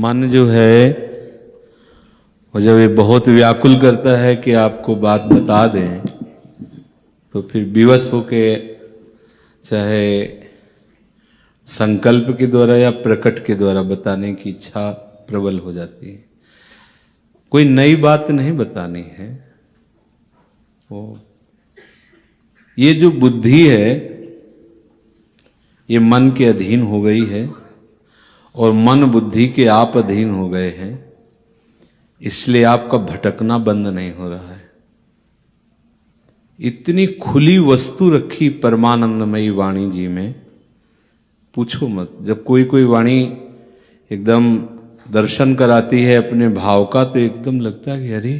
मन जो है वो जब ये बहुत व्याकुल करता है कि आपको बात बता दें तो फिर विवश होके चाहे संकल्प के द्वारा या प्रकट के द्वारा बताने की इच्छा प्रबल हो जाती है। कोई नई बात नहीं बतानी है। वो ये जो बुद्धि है ये मन के अधीन हो गई है और मन बुद्धि के आप अधीन हो गए हैं, इसलिए आपका भटकना बंद नहीं हो रहा है। इतनी खुली वस्तु रखी परमानंदमयी वाणी जी में, पूछो मत। जब कोई कोई वाणी एकदम दर्शन कराती है अपने भाव का तो एकदम लगता है कि अरे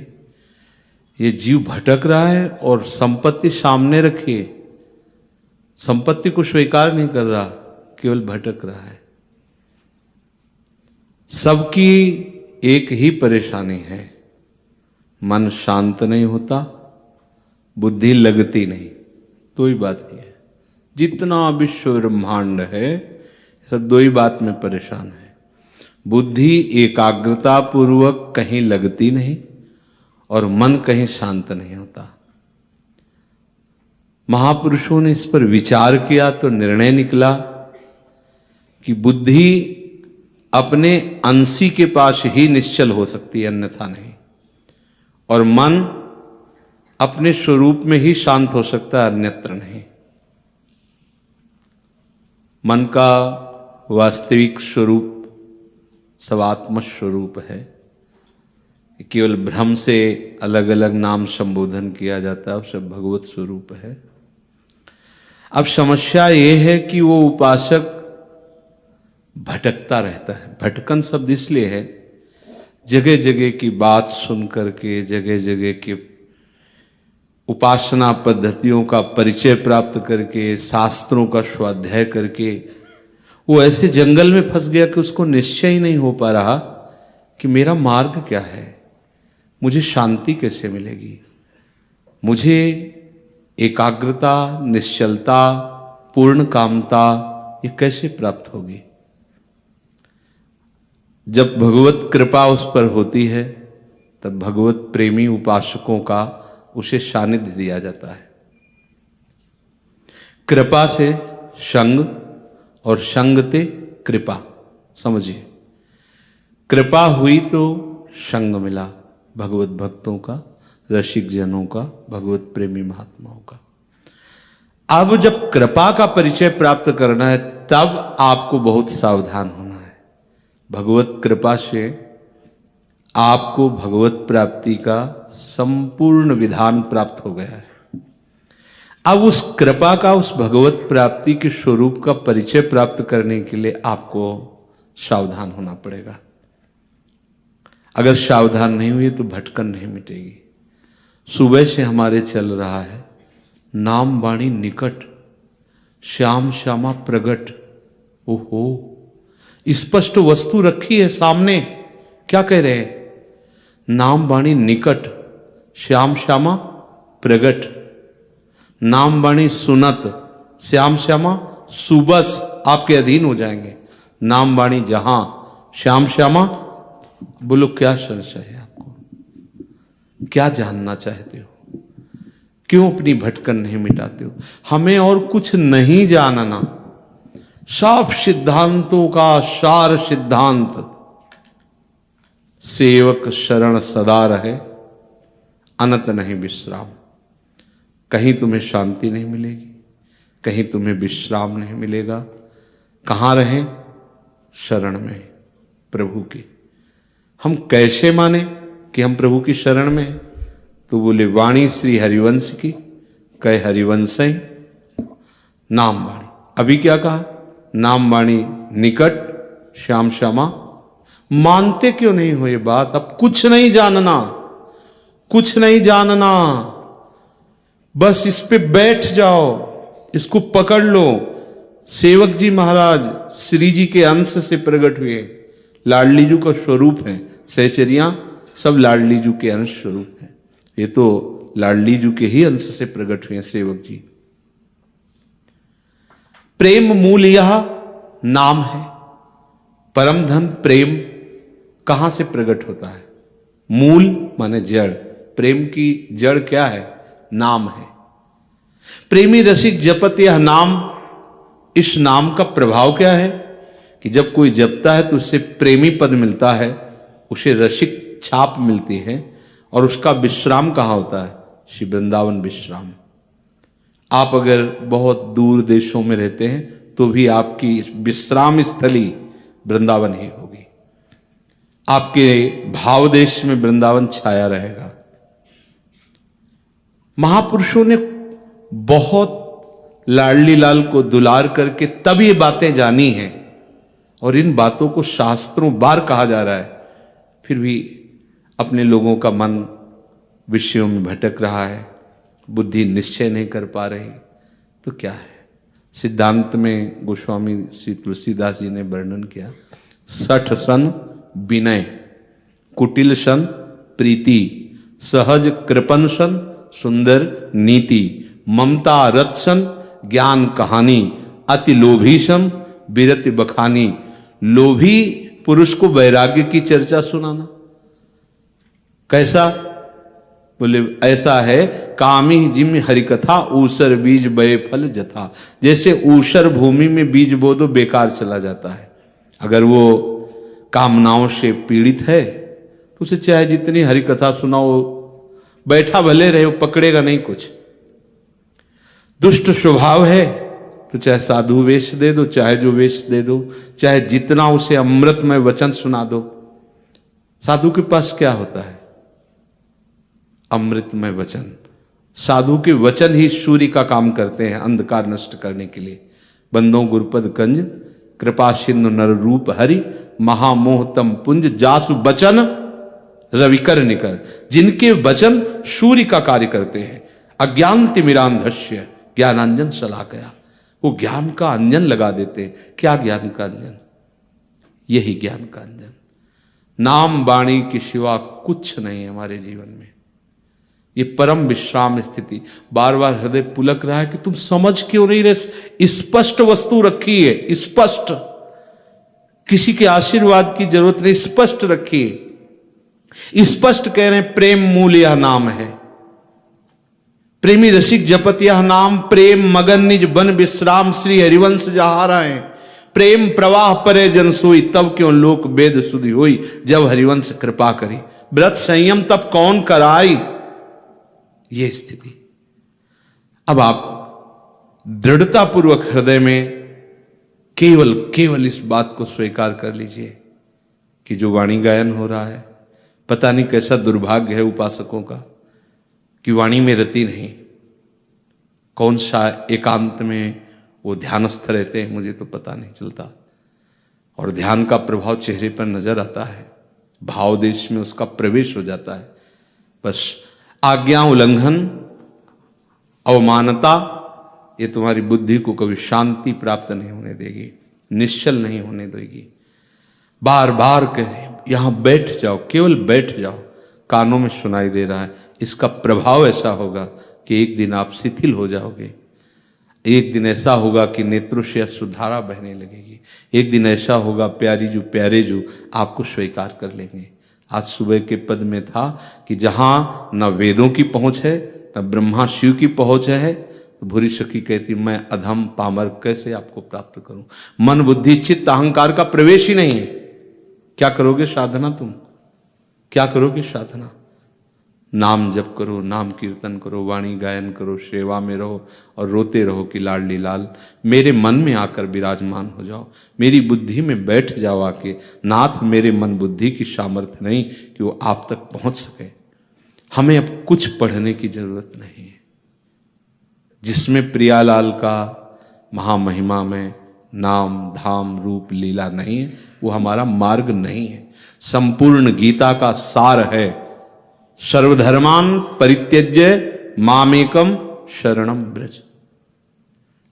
ये जीव भटक रहा है और संपत्ति सामने रखी है, संपत्ति को स्वीकार नहीं कर रहा, केवल भटक रहा है। सबकी एक ही परेशानी है, मन शांत नहीं होता, बुद्धि लगती नहीं। दो ही बात ही है। जितना विश्व ब्रह्मांड है सब दो ही बात में परेशान है। बुद्धि एकाग्रता पूर्वक कहीं लगती नहीं और मन कहीं शांत नहीं होता। महापुरुषों ने इस पर विचार किया तो निर्णय निकला कि बुद्धि अपने अंशी के पास ही निश्चल हो सकती है, अन्यथा नहीं, और मन अपने स्वरूप में ही शांत हो सकता है, अन्यत्र नहीं। मन का वास्तविक स्वरूप सवात्म स्वरूप है। केवल भ्रम से अलग अलग नाम संबोधन किया जाता है, सब भगवत स्वरूप है। अब समस्या ये है कि वो उपासक भटकता रहता है। भटकन शब्द इसलिए है, जगह जगह की बात सुन करके, जगह जगह की उपासना पद्धतियों का परिचय प्राप्त करके, शास्त्रों का स्वाध्याय करके वो ऐसे जंगल में फंस गया कि उसको निश्चय ही नहीं हो पा रहा कि मेरा मार्ग क्या है, मुझे शांति कैसे मिलेगी, मुझे एकाग्रता, निश्चलता, पूर्ण कामता ये कैसे प्राप्त होगी। जब भगवत कृपा उस पर होती है तब भगवत प्रेमी उपासकों का उसे सानिध्य दिया जाता है। कृपा से संग और संग ते कृपा, समझिए। कृपा हुई तो संग मिला भगवत भक्तों का, रसिक जनों का, भगवत प्रेमी महात्माओं का। अब जब कृपा का परिचय प्राप्त करना है तब आपको बहुत सावधान होना है। भगवत कृपा से आपको भगवत प्राप्ति का संपूर्ण विधान प्राप्त हो गया है। अब उस कृपा का, उस भगवत प्राप्ति के स्वरूप का परिचय प्राप्त करने के लिए आपको सावधान होना पड़ेगा। अगर सावधान नहीं हुए तो भटकन नहीं मिटेगी। सुबह से हमारे चल रहा है नाम वाणी निकट, श्याम श्यामा प्रगट। ओहो, स्पष्ट वस्तु रखी है सामने। क्या कह रहे हैं? नाम वाणी निकट, श्याम श्यामा प्रगट। नाम वाणी सुनत, श्याम श्यामा सुबस आपके अधीन हो जाएंगे। नाम वाणी जहां, श्याम श्यामा। बोलो क्या संशय है आपको? क्या जानना चाहते हो? क्यों अपनी भटकन नहीं मिटाते हो? हमें और कुछ नहीं जानना। सब सिद्धांतों का सार सिद्धांत, सेवक शरण सदा रहे, अनंत नहीं विश्राम। कहीं तुम्हें शांति नहीं मिलेगी, कहीं तुम्हें विश्राम नहीं मिलेगा। कहाँ रहें? शरण में, प्रभु की। हम कैसे माने कि हम प्रभु की शरण में हैं? तो बोले वाणी श्री हरिवंश की, कहे हरिवंश नाम वाणी। अभी क्या कहा? नाम वाणी निकट, श्याम श्यामा। मानते क्यों नहीं हो ये बात? अब कुछ नहीं जानना, कुछ नहीं जानना, बस इस पे बैठ जाओ, इसको पकड़ लो। सेवक जी महाराज श्री जी के अंश से प्रकट हुए, लाडली जी का स्वरूप है। सहचरियां सब लाडली जी के अंश स्वरूप है। ये तो लाडली जी के ही अंश से प्रकट हुए सेवक जी। प्रेम मूल यह नाम है। परम धन प्रेम, कहां से प्रकट होता है? मूल माने जड़। प्रेम की जड़ क्या है? नाम है। प्रेमी रसिक जपत यह नाम। इस नाम का प्रभाव क्या है कि जब कोई जपता है तो उससे प्रेमी पद मिलता है, उसे रसिक छाप मिलती है, और उसका विश्राम कहाँ होता है? श्री वृंदावन विश्राम। आप अगर बहुत दूर देशों में रहते हैं तो भी आपकी विश्राम स्थली वृंदावन ही होगी। आपके भाव देश में वृंदावन छाया रहेगा। महापुरुषों ने बहुत लाडली लाल को दुलार करके तब ये बातें जानी हैं, और इन बातों को शास्त्रों बार कहा जा रहा है, फिर भी अपने लोगों का मन विषयों में भटक रहा है, बुद्धि निश्चय नहीं कर पा रही। तो क्या है? सिद्धांत में गोस्वामी श्री तुलसीदास जी ने वर्णन किया, 60 सन विनय, कुटिल सन प्रीति, सहज कृपन सन सुंदर नीति, ममता रत सन ज्ञान कहानी, अति लोभी सन विरति बखानी। लोभी पुरुष को वैराग्य की चर्चा सुनाना कैसा? बोले ऐसा है, कामी जिम हरिकथा ऊसर बीज बये फल जथा। जैसे ऊसर भूमि में बीज बो दो बेकार चला जाता है। अगर वो कामनाओं से पीड़ित है तो उसे चाहे जितनी हरिकथा सुनाओ, बैठा भले रहे, वो पकड़ेगा नहीं कुछ। दुष्ट स्वभाव है तो चाहे साधु वेश दे दो, चाहे जो वेश दे दो, चाहे जितना उसे अमृतमय वचन सुना दो। साधु के पास क्या होता है? अमृतमय वचन। साधु के वचन ही सूर्य का काम करते हैं अंधकार नष्ट करने के लिए। बंदो गुरुपद कंज कृपा सिंधु नर रूप हरि, महामोहतम पुंज जासु बचन रविकर निकर। जिनके वचन सूर्य का कार्य करते हैं। अज्ञान तिमिरांधस्य ज्ञानांजन शलाकया। वो ज्ञान का अंजन लगा देते हैं। क्या ज्ञान का अंजन? यही ज्ञान का अंजन। नाम वाणी के सिवा कुछ नहीं है हमारे जीवन में। ये परम विश्राम स्थिति। बार बार हृदय पुलक रहा है कि तुम समझ क्यों नहीं रहे? स्पष्ट वस्तु रखी है, स्पष्ट, किसी के आशीर्वाद की जरूरत नहीं, स्पष्ट रखी है। स्पष्ट कह रहे हैं प्रेम मूल यह नाम है। प्रेमी रसिक जपत यह नाम, प्रेम मगन निज बन विश्राम श्री हरिवंश जहारा है। प्रेम प्रवाह परे जन सोई, तब क्यों लोक वेद सुधि होई, जब हरिवंश कृपा करी। व्रत संयम तब कौन कराई? ये स्थिति। अब आप दृढ़ता पूर्वक हृदय में केवल इस बात को स्वीकार कर लीजिए कि जो वाणी गायन हो रहा है, पता नहीं कैसा दुर्भाग्य है उपासकों का कि वाणी में रति नहीं। कौन सा एकांत में वो ध्यानस्थ रहते हैं मुझे तो पता नहीं चलता, और ध्यान का प्रभाव चेहरे पर नजर आता है, भाव देश में उसका प्रवेश हो जाता है। बस आज्ञा उल्लंघन, अवमानता, ये तुम्हारी बुद्धि को कभी शांति प्राप्त नहीं होने देगी, निश्चल नहीं होने देगी। बार बार कहें यहां बैठ जाओ, केवल बैठ जाओ, कानों में सुनाई दे रहा है। इसका प्रभाव ऐसा होगा कि एक दिन आप शिथिल हो जाओगे। एक दिन ऐसा होगा कि नेत्रों से अश्रुधारा बहने लगेगी। एक दिन ऐसा होगा प्यारी जो प्यारे जो आपको स्वीकार कर लेंगे। आज सुबह के पद में था कि जहां न वेदों की पहुंच है न ब्रह्मा शिव की पहुंच है, तो भूरी सखी कहती मैं अधम पामर कैसे आपको प्राप्त करूं? मन बुद्धि चित्त अहंकार का प्रवेश ही नहीं है। क्या करोगे साधना? तुम क्या करोगे साधना? नाम जप करो, नाम कीर्तन करो, वाणी गायन करो, सेवा में रहो और रोते रहो कि लाडली लाल मेरे मन में आकर विराजमान हो जाओ, मेरी बुद्धि में बैठ जाओ आके। नाथ मेरे मन बुद्धि की सामर्थ्य नहीं कि वो आप तक पहुंच सके। हमें अब कुछ पढ़ने की जरूरत नहीं है। जिसमें प्रियालाल का महामहिमा में नाम धाम रूप लीला नहीं है, वो हमारा मार्ग नहीं है। संपूर्ण गीता का सार है सर्वधर्मान परित्यज्य मामेकम शरणम ब्रज,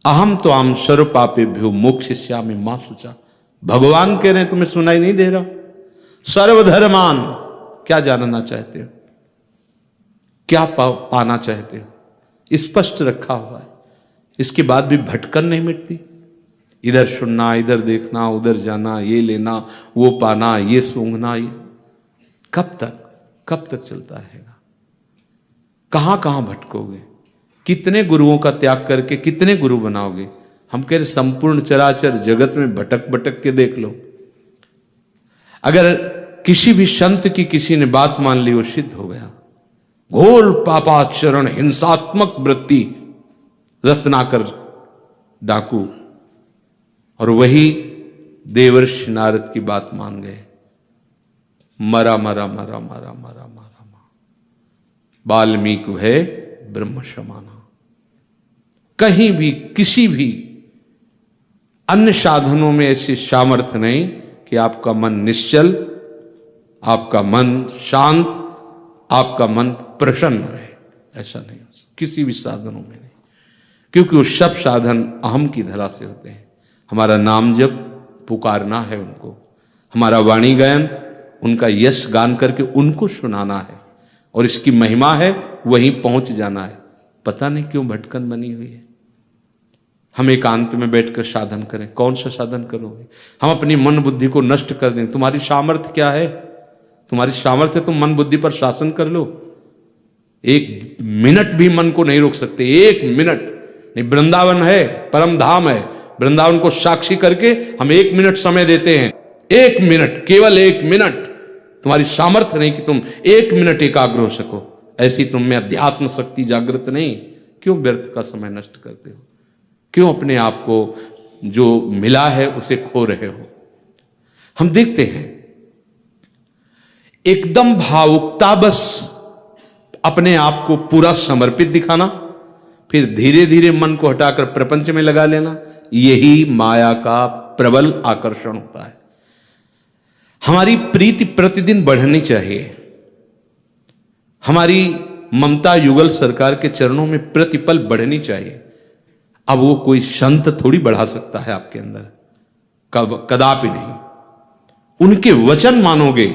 अहम तो आम सर्व पापेभ्यो मोक्षयिष्यामि मा शुचा। भगवान कह रहे हैं, तुम्हें सुनाई नहीं दे रहा? सर्वधर्मान, क्या जानना चाहते हो? क्या पाना चाहते हो? स्पष्ट रखा हुआ है। इसके बाद भी भटकन नहीं मिटती। इधर सुनना, इधर देखना, उधर जाना, ये लेना, वो पाना, ये सूंघना, ये कब तक चलता रहेगा? कहां कहां भटकोगे? कितने गुरुओं का त्याग करके कितने गुरु बनाओगे? हम कह रहे संपूर्ण चराचर जगत में भटक भटक के देख लो। अगर किसी भी संत की किसी ने बात मान ली, वो सिद्ध हो गया। घोर पापाचरण, हिंसात्मक वृत्ति, रत्नाकर डाकू, और वही देवर्षि नारद की बात मान गए। मरा मरा मरा मरा मरा मरा, वाल्मीकि है ब्रह्म समाना। कहीं भी किसी भी अन्य साधनों में ऐसी सामर्थ्य नहीं कि आपका मन निश्चल, आपका मन शांत, आपका मन प्रसन्न रहे। ऐसा नहीं हो सकता किसी भी साधनों में नहीं, क्योंकि वो सब साधन अहम की धरा से होते हैं। हमारा नाम जब पुकारना है उनको, हमारा वाणी गायन उनका यश गान करके उनको सुनाना है, और इसकी महिमा है वहीं पहुंच जाना है। पता नहीं क्यों भटकन बनी हुई है। हम एकांत में बैठकर साधन करें। कौन सा साधन करोगे? हम अपनी मन बुद्धि को नष्ट कर दें। तुम्हारी सामर्थ्य क्या है? तुम्हारी सामर्थ्य तुम मन बुद्धि पर शासन कर लो। एक मिनट भी मन को नहीं रोक सकते, एक मिनट नहीं। वृंदावन है, परम धाम है, वृंदावन को साक्षी करके हम 1 मिनट समय देते हैं। 1 मिनट, केवल 1 मिनट। तुम्हारी सामर्थ्य नहीं कि तुम 1 मिनट एकाग्र हो सको। ऐसी तुम में अध्यात्म शक्ति जागृत नहीं। क्यों व्यर्थ का समय नष्ट करते हो? क्यों अपने आप को जो मिला है उसे खो रहे हो? हम देखते हैं एकदम भावुकता, बस अपने आप को पूरा समर्पित दिखाना, फिर धीरे धीरे मन को हटाकर प्रपंच में लगा लेना, यही माया का प्रबल आकर्षण होता है। हमारी प्रीति प्रतिदिन बढ़नी चाहिए। हमारी ममता युगल सरकार के चरणों में प्रतिपल बढ़नी चाहिए। अब वो कोई संत थोड़ी बढ़ा सकता है आपके अंदर, कदापि नहीं। उनके वचन मानोगे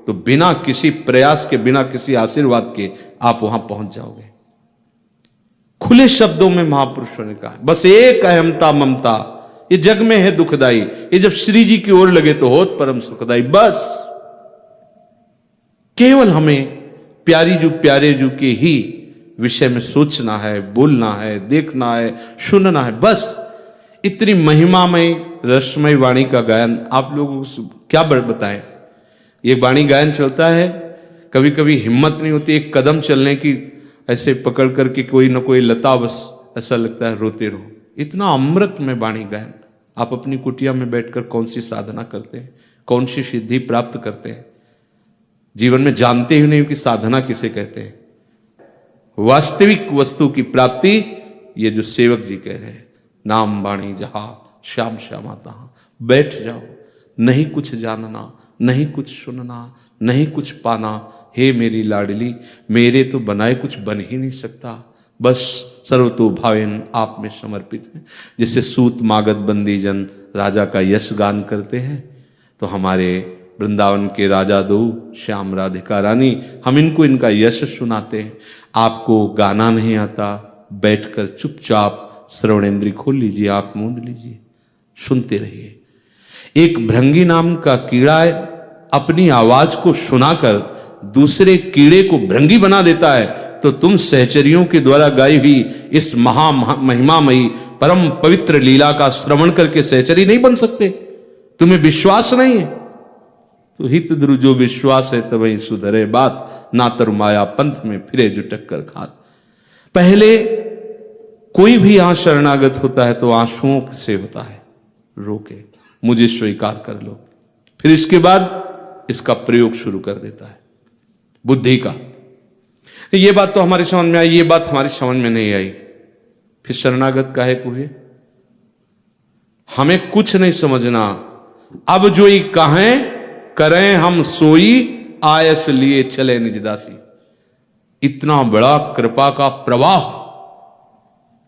तो बिना किसी प्रयास के, बिना किसी आशीर्वाद के आप वहां पहुंच जाओगे। खुले शब्दों में महापुरुषों ने कहा, बस एक अहमता ममता ये जग में है दुखदाई, ये जब श्री जी की ओर लगे तो होत परम सुखदाई। बस केवल हमें प्यारी जू प्यारे जू के ही विषय में सोचना है, बोलना है, देखना है, सुनना है। बस इतनी महिमामय रसमय वाणी का गायन आप लोगों को क्या बताएं। ये वाणी गायन चलता है, कभी कभी हिम्मत नहीं होती एक कदम चलने की, ऐसे पकड़ करके कोई ना कोई लता, बस ऐसा लगता है रोते रहो। इतना अमृत में वाणी गायन। आप अपनी कुटिया में बैठकर कौन सी साधना करते हैं, कौन सी सिद्धि प्राप्त करते हैं? जीवन में जानते ही नहीं कि साधना किसे कहते हैं। वास्तविक वस्तु की प्राप्ति ये जो सेवक जी कह रहे हैं, नाम वाणी जहां श्याम श्यामा तहां। बैठ जाओ, नहीं कुछ जानना, नहीं कुछ सुनना, नहीं कुछ पाना। हे मेरी लाडली, मेरे तो बनाए कुछ बन ही नहीं सकता। बस सर्वतो भावेन आप में समर्पित है। जैसे सूत मागध बंदी जन राजा का यश गान करते हैं, तो हमारे वृंदावन के राजा दो श्याम राधिका रानी, हम इनको इनका यश सुनाते हैं। आपको गाना नहीं आता, बैठकर चुपचाप श्रवणेन्द्री खोल लीजिए, आप मूंद लीजिए, सुनते रहिए। एक भृंगी नाम का कीड़ा अपनी आवाज को सुनाकर दूसरे कीड़े को भृंगी बना देता है, तो तुम सहचरियों के द्वारा गाई हुई इस महिमामयी परम पवित्र लीला का श्रवण करके सहचरी नहीं बन सकते? तुम्हें विश्वास नहीं है तो हित द्रु जो विश्वास है तब वही सुधरे बात, ना तर माया पंथ में फिरे जो टक्कर खात। पहले कोई भी यहां शरणागत होता है तो आंसुओं से होता है, रोके मुझे स्वीकार कर लो, फिर इसके बाद इसका प्रयोग शुरू कर देता है बुद्धि का। ये बात तो हमारी समझ में आई, ये बात हमारी समझ में नहीं आई, फिर शरणागत काहे को हुए? हमें कुछ नहीं समझना। अब जो ही कहें करें हम सोई, आयस लिए चले निजदासी। इतना बड़ा कृपा का प्रवाह,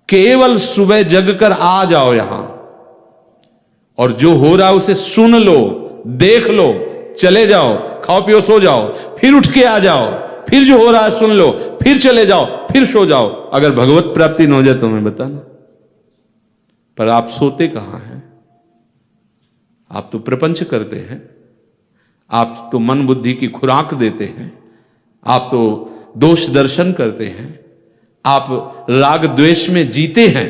केवल सुबह जगकर आ जाओ यहां और जो हो रहा है उसे सुन लो, देख लो, चले जाओ, खाओ पियो सो जाओ, फिर उठ के आ जाओ, फिर जो हो रहा है सुन लो, फिर चले जाओ, फिर सो जाओ। अगर भगवत प्राप्ति न हो जाए तो हमें बताना। पर आप सोते कहां हैं? आप तो प्रपंच करते हैं। आप तो मन बुद्धि की खुराक देते हैं, आप तो दोष दर्शन करते हैं, आप राग द्वेष में जीते हैं।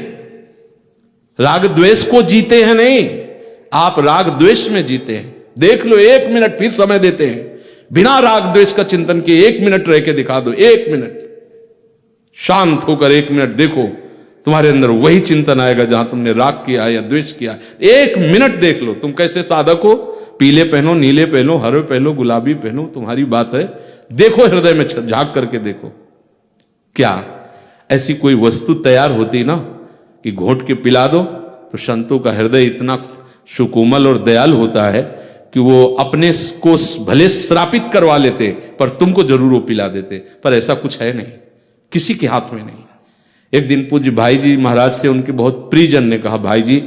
राग द्वेष को जीते हैं नहीं, आप राग द्वेष में जीते हैं। देख लो, 1 मिनट फिर समय देते हैं, बिना राग द्वेष का चिंतन किए 1 मिनट रह के दिखा दो। 1 मिनट शांत होकर 1 मिनट देखो, तुम्हारे अंदर वही चिंतन आएगा जहां तुमने राग किया या द्वेष किया। 1 मिनट देख लो, तुम कैसे साधक हो। पीले पहनो, नीले पहनो, हरे पहनो, गुलाबी पहनो, तुम्हारी बात है। देखो, हृदय में झांक करके देखो। क्या ऐसी कोई वस्तु तैयार होती ना कि घोट के पिला दो, तो संतों का हृदय इतना सुकोमल और दयालु होता है कि वो अपने को भले श्रापित करवा लेते, पर तुमको जरूर वो पिला देते। पर ऐसा कुछ है नहीं, किसी के हाथ में नहीं। एक दिन पूज्य भाई जी महाराज से उनके बहुत प्रियजन ने कहा, भाई जी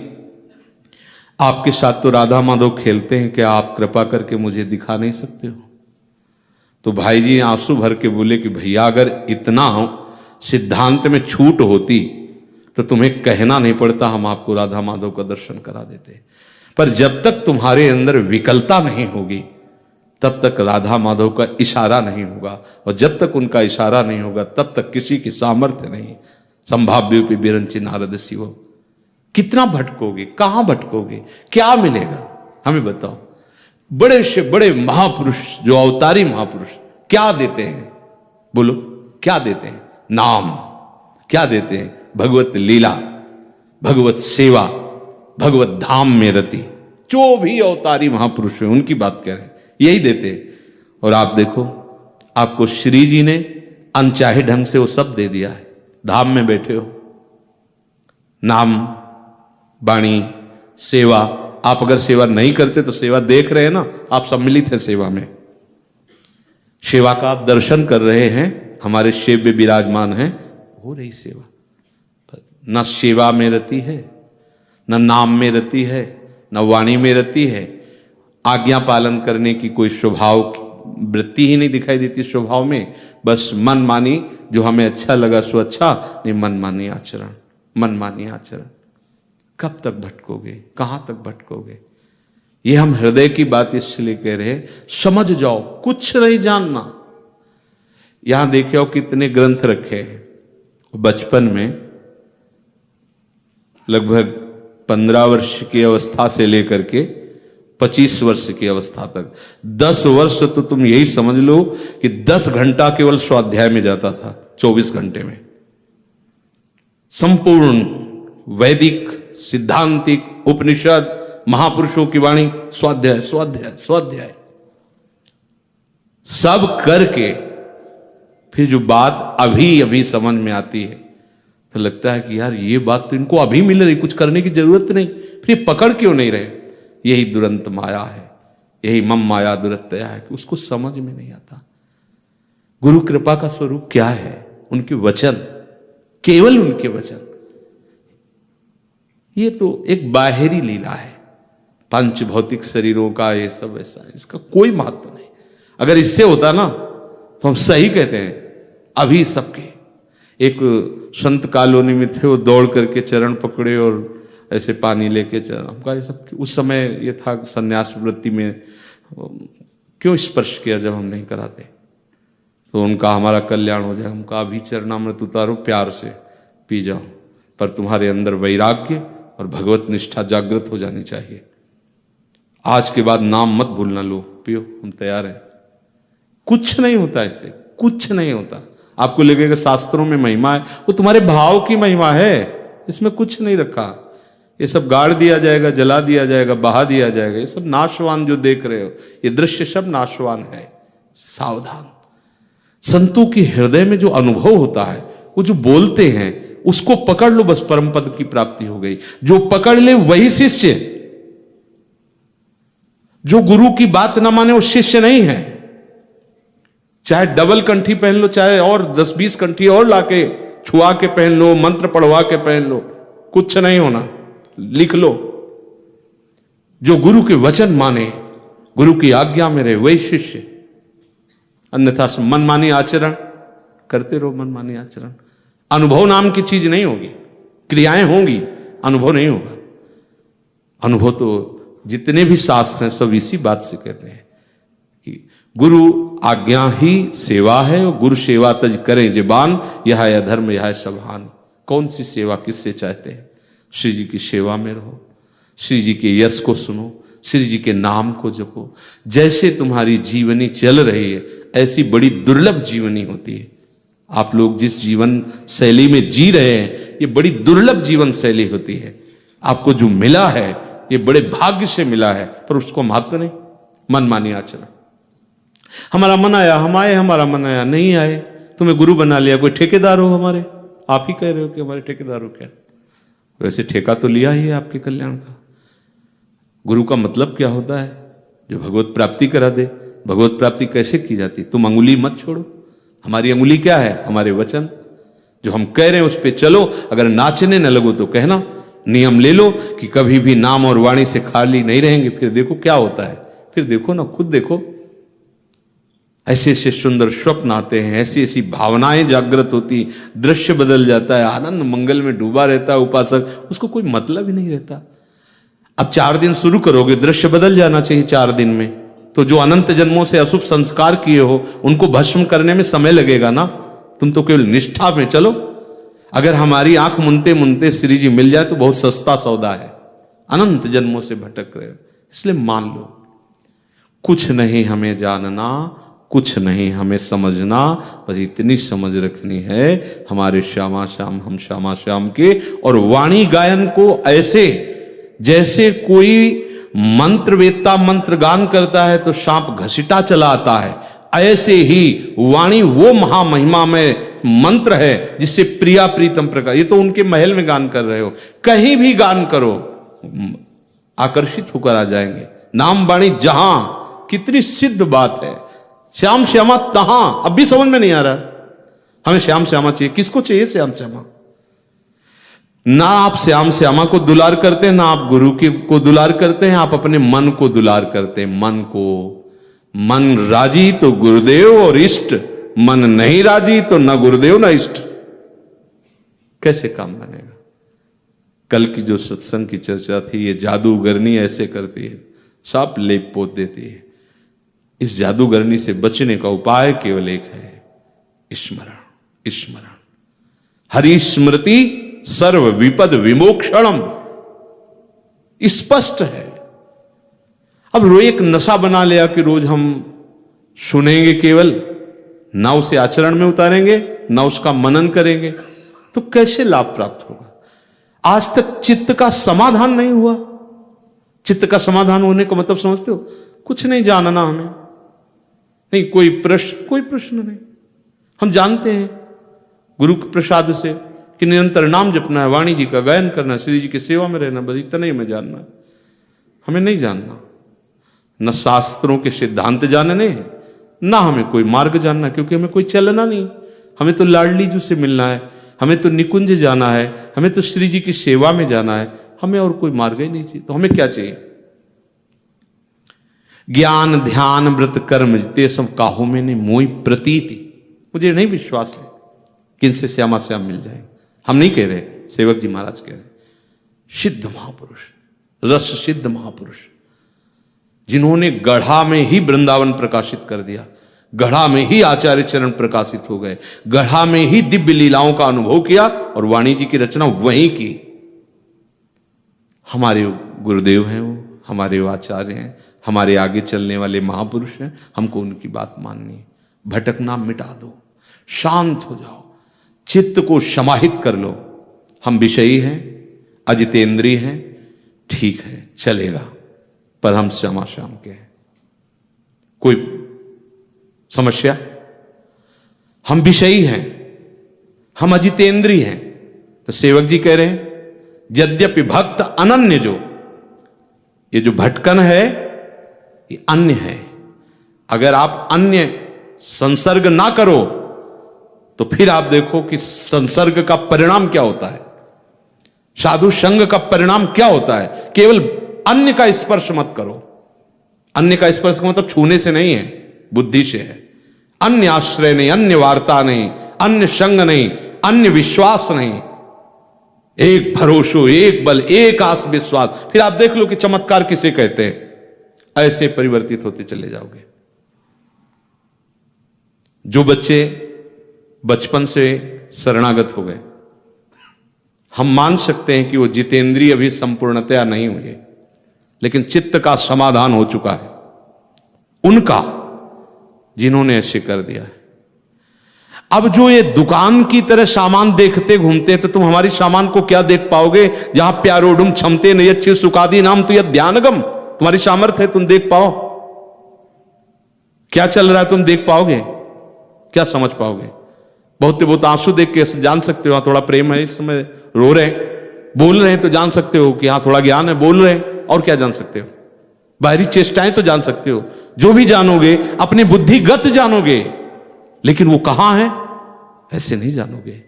आपके साथ तो राधा माधव खेलते हैं, क्या आप कृपा करके मुझे दिखा नहीं सकते हो? तो भाई जी आंसू भर के बोले कि भैया अगर इतना सिद्धांत में छूट होती तो तुम्हें कहना नहीं पड़ता, हम आपको राधा माधव का दर्शन करा देते। पर जब तक तुम्हारे अंदर विकलता नहीं होगी तब तक राधा माधव का इशारा नहीं होगा, और जब तक उनका इशारा नहीं होगा तब तक किसी की सामर्थ्य नहीं। संभाव्योपि विरंचि नारद शिव। कितना भटकोगे, कहां भटकोगे, क्या मिलेगा हमें बताओ। बड़े से बड़े महापुरुष, जो अवतारी महापुरुष, क्या देते हैं बोलो, क्या देते हैं? नाम। क्या देते हैं? भगवत लीला, भगवत सेवा, भगवत धाम में रति। जो भी अवतारी महापुरुष है उनकी बात कह रहे हैं, यही देते हैं। और आप देखो, आपको श्री जी ने अनचाहे ढंग से वो सब दे दिया है। धाम में बैठे हो, नाम, वाणी, सेवा। आप अगर सेवा नहीं करते तो सेवा देख रहे हैं ना, आप सम्मिलित हैं सेवा में। सेवा का आप दर्शन कर रहे हैं, हमारे शिव में विराजमान हैं, हो रही सेवा। न सेवा में रति है, न नाम में रति है, न वाणी में रति है। आज्ञा पालन करने की कोई स्वभाव वृत्ति ही नहीं दिखाई देती स्वभाव में। बस मन मानी, जो हमें अच्छा लगा सो अच्छा, नहीं मनमानी आचरण, मनमानी आचरण। कब तक भटकोगे, कहां तक भटकोगे? ये हम हृदय की बात इसलिए कह रहे हैं, समझ जाओ, कुछ नहीं जानना। यहां देखिए कितने ग्रंथ रखे हैं। बचपन में लगभग 15 वर्ष की अवस्था से लेकर के 25 वर्ष की अवस्था तक 10 वर्ष तो तुम यही समझ लो कि 10 घंटा केवल स्वाध्याय में जाता था। 24 घंटे में संपूर्ण वैदिक, सिद्धांतिक, उपनिषद, महापुरुषों की वाणी, स्वाध्याय स्वाध्याय स्वाध्याय सब करके फिर जो बात अभी अभी समझ में आती है तो लगता है कि यार ये बात तो इनको अभी मिल रही, कुछ करने की जरूरत नहीं, फिर पकड़ क्यों नहीं रहे? यही दुरंत माया है, यही मम माया दुरत्या है कि उसको समझ में नहीं आता। गुरु कृपा का स्वरूप क्या है? उनके वचन, केवल उनके वचन। ये तो एक बाहरी लीला है, पंच भौतिक शरीरों का ये सब ऐसा है, इसका कोई महत्व नहीं। अगर इससे होता ना तो हम सही कहते हैं। अभी सबके एक संत कॉलोनी में थे, वो दौड़ करके चरण पकड़े और ऐसे पानी लेके चरण, हमका ये सब उस समय ये था संन्यास वृत्ति में क्यों स्पर्श किया जब हम नहीं कराते, तो उनका हमारा कल्याण हो जाए। हमका अभी चरणामृत उतारो, प्यार से पी जाओ, पर तुम्हारे अंदर वैराग्य और भगवत निष्ठा जागृत हो जानी चाहिए। आज के बाद नाम मत भूलना, लो पियो, हम तैयार हैं। कुछ नहीं होता ऐसे, कुछ नहीं होता। आपको लगेगा शास्त्रों में महिमा है, वो तुम्हारे भाव की महिमा है, इसमें कुछ नहीं रखा। ये सब गाड़ दिया जाएगा, जला दिया जाएगा, बहा दिया जाएगा। ये सब नाशवान जो देख रहे हो, ये दृश्य सब नाशवान है, सावधान। संतों के हृदय में जो अनुभव होता है, वो जो बोलते हैं उसको पकड़ लो, बस परम पद की प्राप्ति हो गई। जो पकड़ ले वही शिष्य, जो गुरु की बात ना माने वो शिष्य नहीं है। चाहे डबल कंठी पहन लो, चाहे और 10-20 कंठी और लाके छुआ के पहन लो, मंत्र पढ़वा के पहन लो, कुछ नहीं होना। लिख लो, जो गुरु के वचन माने, गुरु की आज्ञा में रहे, वही शिष्य। अन्यथा मनमानी आचरण करते रहो, मनमानी आचरण। अनुभव नाम की चीज नहीं होगी, क्रियाएं होंगी, अनुभव नहीं होगा। अनुभव तो जितने भी शास्त्र हैं सब इसी बात से कहते हैं गुरु आज्ञा ही सेवा है, और गुरु सेवा तज करें जिबान, यह है अधर्म यह है सबहान। कौन सी सेवा किससे चाहते हैं? श्री जी की सेवा में रहो, श्री जी के यश को सुनो, श्री जी के नाम को जपो। जैसे तुम्हारी जीवनी चल रही है ऐसी बड़ी दुर्लभ जीवनी होती है। आप लोग जिस जीवन शैली में जी रहे हैं ये बड़ी दुर्लभ जीवन शैली होती है। आपको जो मिला है ये बड़े भाग्य से मिला है, पर उसको महत्व नहीं, मनमानी आचरण। हमारा मन आया हम आए, हमारा मन आया नहीं आए, तुम्हें गुरु बना लिया, कोई ठेकेदार हो हमारे? आप ही कह रहे हो कि हमारे ठेकेदार हो क्या? वैसे ठेका तो लिया ही है आपके कल्याण का। गुरु का मतलब क्या होता है? जो भगवत प्राप्ति करा दे। भगवत प्राप्ति कैसे की जाती? तुम अंगुली मत छोड़ो। हमारी अंगुली क्या है? हमारे वचन। जो हम कह रहे हैं उस पर चलो। अगर नाचने न लगो तो कहना, नियम ले लो कि कभी भी नाम और वाणी से खाली नहीं रहेंगे। फिर देखो क्या होता है, फिर देखो ना, खुद देखो। ऐसे ऐसे सुंदर स्वप्न आते हैं, ऐसी ऐसी भावनाएं जागृत होती, दृश्य बदल जाता है, आनंद मंगल में डूबा रहता है उपासक, उसको कोई मतलब ही नहीं रहता। अब 4 दिन शुरू करोगे, दृश्य बदल जाना चाहिए 4 दिन में। तो जो अनंत जन्मों से अशुभ संस्कार किए हो उनको भस्म करने में समय लगेगा ना। तुम तो केवल निष्ठा में चलो। अगर हमारी आंख मुनते मुनते श्री जी मिल जाए तो बहुत सस्ता सौदा है। अनंत जन्मों से भटक रहे हो, इसलिए मान लो कुछ नहीं हमें जानना, कुछ नहीं हमें समझना, बस इतनी समझ रखनी है हमारे श्यामा श्याम, हम श्यामा श्याम के। और वाणी गायन को ऐसे जैसे कोई मंत्रवेत्ता मंत्र गान करता है तो सांप घसीटा चला आता है, ऐसे ही वाणी वो महामहिमा में मंत्र है जिससे प्रिया प्रीतम प्रकार। ये तो उनके महल में गान कर रहे हो, कहीं भी गान करो आकर्षित होकर आ जाएंगे। नाम वाणी जहां, कितनी सिद्ध बात है। श्याम श्यामा तहां, अब भी समझ में नहीं आ रहा। हमें श्याम श्यामा चाहिए। किसको चाहिए श्याम श्यामा? ना आप श्याम श्यामा को दुलार करते हैं, ना आप गुरु को दुलार करते हैं, आप अपने मन को दुलार करते हैं। मन को, मन राजी तो गुरुदेव और इष्ट, मन नहीं राजी तो न गुरुदेव न इष्ट। कैसे काम बनेगा? कल की जो सत्संग की चर्चा थी, ये जादूगरनी ऐसे करती है, साप लेप पोत देती है। इस जादूगरनी से बचने का उपाय केवल एक है, स्मरण। स्मरण, हरि स्मृति सर्व विपद विमोक्षणम, स्पष्ट है। अब रोज एक नशा बना लिया कि रोज हम सुनेंगे केवल, ना उसे आचरण में उतारेंगे, ना उसका मनन करेंगे, तो कैसे लाभ प्राप्त होगा? आज तक चित्त का समाधान नहीं हुआ। चित्त का समाधान होने का मतलब समझते हो? कुछ नहीं जानना हमें, नहीं कोई प्रश्न नहीं। हम जानते हैं गुरु के प्रसाद से कि निरंतर नाम जपना है, वाणी जी का गायन करना, श्री जी की सेवा में रहना, बस इतना ही हमें जानना है। हमें नहीं जानना, न शास्त्रों के सिद्धांत जानने, ना हमें कोई मार्ग जानना, क्योंकि हमें कोई चलना नहीं। हमें तो लाडली जी से मिलना है, हमें तो निकुंज जाना है, हमें तो श्री जी की सेवा में जाना है, हमें और कोई मार्ग ही नहीं चाहिए। तो हमें क्या चाहिए? ज्ञान ध्यान व्रत कर्म जिते सब काहू में ने मोई प्रतीति। मुझे नहीं विश्वास है कि इनसे श्यामा श्याम मिल जाएंगे। हम नहीं कह रहे, सेवक जी महाराज कह रहे। सिद्ध महापुरुष, रस सिद्ध महापुरुष, जिन्होंने गढ़ा में ही वृंदावन प्रकाशित कर दिया, गढ़ा में ही आचार्य चरण प्रकाशित हो गए, गढ़ा में ही दिव्य लीलाओं का अनुभव किया और वाणी जी की रचना वहीं की। हमारे गुरुदेव हैं, वो हमारे आचार्य हैं, हमारे आगे चलने वाले महापुरुष हैं। हमको उनकी बात माननी है। भटकना मिटा दो, शांत हो जाओ, चित्त को समाहित कर लो। हम विषयी हैं, अजितेंद्रिय हैं, ठीक है चलेगा, पर हम श्यामा श्याम के हैं। कोई समस्या? हम विषयी हैं, हम अजितेंद्रिय हैं, तो सेवक जी कह रहे हैं यद्यपि भक्त अनन्य, जो ये जो भटकन है ये अन्य है। अगर आप अन्य संसर्ग ना करो तो फिर आप देखो कि संसर्ग का परिणाम क्या होता है, साधु संग का परिणाम क्या होता है। केवल अन्य का स्पर्श मत करो। अन्य का स्पर्श का मतलब छूने से नहीं है, बुद्धि से है। अन्य आश्रय नहीं, अन्य वार्ता नहीं, अन्य संग नहीं, अन्य विश्वास नहीं। एक भरोसो, एक बल, एक आस विश्वास। फिर आप देख लो कि चमत्कार किसे कहते हैं। ऐसे परिवर्तित होते चले जाओगे। जो बच्चे बचपन से शरणागत हो गए, हम मान सकते हैं कि वो जितेंद्रिय अभी संपूर्णतया नहीं हुए, लेकिन चित्त का समाधान हो चुका है उनका, जिन्होंने ऐसे कर दिया है। अब जो ये दुकान की तरह सामान देखते घूमते हैं, तो तुम हमारी सामान को क्या देख पाओगे? जहां प्यारोडुम क्षमते नहीं अच्छी सुखादी नाम तो यह ध्यानगम, तुम्हारी सामर्थ्य है, तुम देख पाओ क्या चल रहा है, तुम देख पाओगे क्या, समझ पाओगे? बहुत आंसू देख के जान सकते हो थोड़ा प्रेम है, इस समय रो रहे हैं, बोल रहे हैं तो जान सकते हो कि हाँ थोड़ा ज्ञान है, बोल रहे हैं। और क्या जान सकते हो? बाहरी चेष्टाएं तो जान सकते हो, जो भी जानोगे अपनी बुद्धिगत जानोगे, लेकिन वो कहां है ऐसे नहीं जानोगे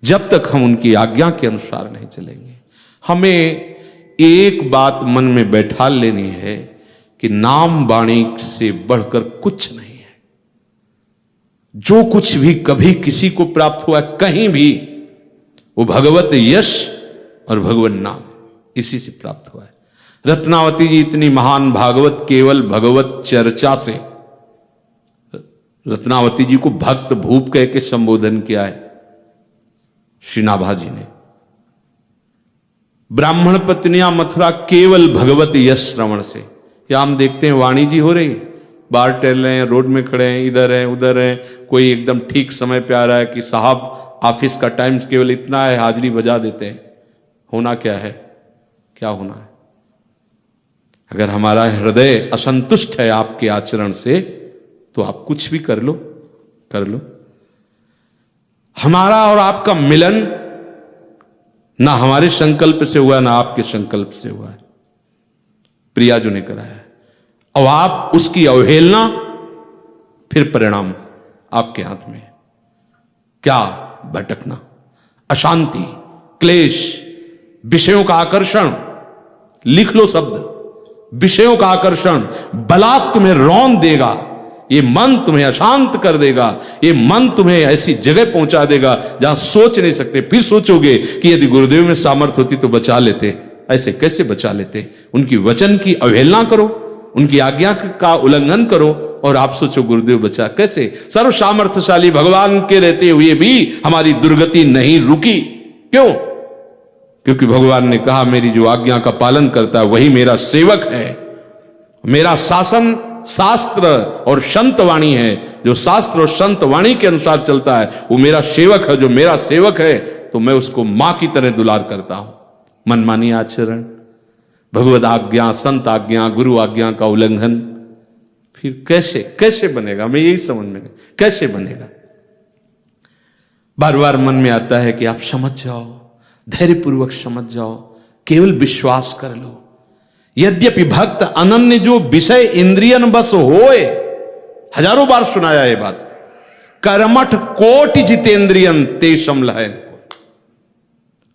जब तक हम उनकी आज्ञा के अनुसार नहीं चलेंगे। हमें एक बात मन में बैठा लेनी है कि नाम वाणी से बढ़कर कुछ नहीं है। जो कुछ भी कभी किसी को प्राप्त हुआ कहीं भी, वो भगवत यश और भगवत नाम इसी से प्राप्त हुआ है। रत्नावती जी इतनी महान भागवत केवल भगवत चर्चा से, रत्नावती जी को भक्त भूप कह के संबोधन किया है श्री नाभा जी ने। ब्राह्मण पत्नियां मथुरा केवल भगवत यश श्रवण से। या हम देखते हैं वाणी जी हो रही, बाहर टहल रहे हैं, रोड में खड़े हैं, इधर हैं उधर हैं, कोई एकदम ठीक समय पे आ रहा है कि साहब ऑफिस का टाइम केवल इतना है, हाजिरी बजा देते हैं। होना क्या है? क्या होना है? अगर हमारा हृदय असंतुष्ट है आपके आचरण से, तो आप कुछ भी कर लो। हमारा और आपका मिलन ना हमारे संकल्प से हुआ, ना आपके संकल्प से हुआ है, प्रियाजू ने कराया है। और आप उसकी अवहेलना, फिर परिणाम आपके हाथ में। क्या? भटकना, अशांति, क्लेश, विषयों का आकर्षण। लिख लो शब्द, विषयों का आकर्षण बलात् तुम्हें रौंद देगा, ये मन तुम्हें अशांत कर देगा, ये मन तुम्हें ऐसी जगह पहुंचा देगा जहां सोच नहीं सकते। फिर सोचोगे कि यदि गुरुदेव में सामर्थ्य होती तो बचा लेते। ऐसे कैसे बचा लेते? उनकी वचन की अवहेलना करो, उनकी आज्ञा का उल्लंघन करो, और आप सोचो गुरुदेव बचा कैसे? सर्व सामर्थ्यशाली भगवान के रहते हुए भी हमारी दुर्गति नहीं रुकी। क्यों? क्योंकि भगवान ने कहा मेरी जो आज्ञा का पालन करता है वही मेरा सेवक है। मेरा शासन शास्त्र और संत वाणी है, जो शास्त्र और संत वाणी के अनुसार चलता है वो मेरा सेवक है। जो मेरा सेवक है तो मैं उसको मां की तरह दुलार करता हूं। मनमानी आचरण, भगवत आज्ञा, संत आज्ञा, गुरु आज्ञा का उल्लंघन, फिर कैसे बनेगा? मैं यही समझ में नहीं, कैसे बनेगा? बार बार मन में आता है कि आप समझ जाओ, धैर्यपूर्वक समझ जाओ, केवल विश्वास कर लो। यद्यपि भक्त अनन्य जो विषय इंद्रियन बस होए, हजारों बार सुनाया ये बात। कर्मठ कोटि जितेंद्रियन तेषम लहन।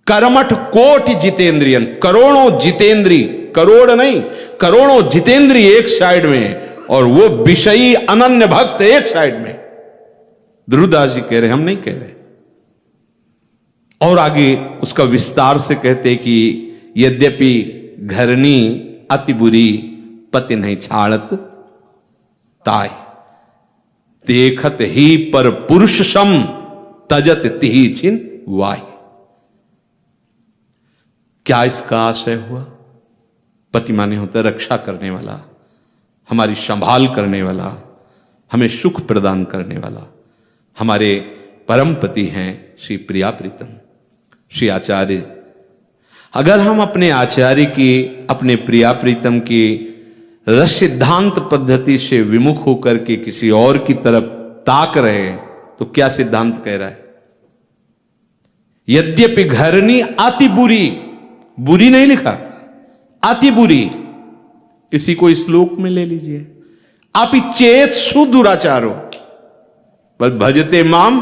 कर्मठ कोटि जितेंद्रियन, करोड़ों जितेंद्री, करोड़ नहीं करोड़ों जितेंद्री एक साइड में, और वो विषयी अनन्य भक्त एक साइड में। ध्रुवदास जी कह रहे, हम नहीं कह रहे। और आगे उसका विस्तार से कहते कि यद्यपि घरनी अति बुरी, पति नहीं छाड़त ताय, देखत ही पर पुरुष सम, तजत तिहि छिन वाय। क्या इसका आशय हुआ? पति माने होता है रक्षा करने वाला, हमारी संभाल करने वाला, हमें सुख प्रदान करने वाला। हमारे परम पति हैं श्री प्रिया प्रीतम, श्री आचार्य। अगर हम अपने आचार्य की, अपने प्रिया प्रीतम की रस सिद्धांत पद्धति से विमुख होकर के किसी और की तरफ ताक रहे हैं, तो क्या सिद्धांत कह रहा है? यद्यपि घरनी अति बुरी, बुरी नहीं लिखा, अति बुरी। इसी को श्लोक में ले लीजिए। अपि चेत सुदुराचारो बस भजते माम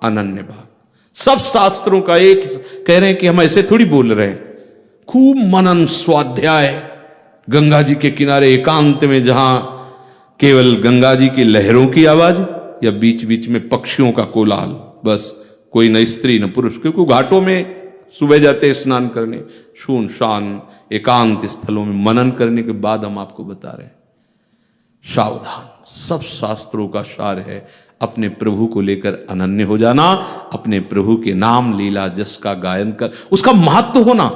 अनन्य भाव। सब शास्त्रों का एक कह रहे हैं कि हम ऐसे थोड़ी बोल रहे हैं। खूब मनन स्वाध्याय, गंगा जी के किनारे एकांत में, जहां केवल गंगा जी की लहरों की आवाज या बीच बीच में पक्षियों का कोलाहल, बस कोई न स्त्री न पुरुष। क्योंकि घाटों में सुबह जाते स्नान करने, सुनसान एकांत स्थलों में मनन करने के बाद हम आपको बता रहे हैं, सावधान। सब शास्त्रों का सार है, अपने प्रभु को लेकर अनन्य हो जाना, अपने प्रभु के नाम लीला जस का गायन कर, उसका महत्व होना।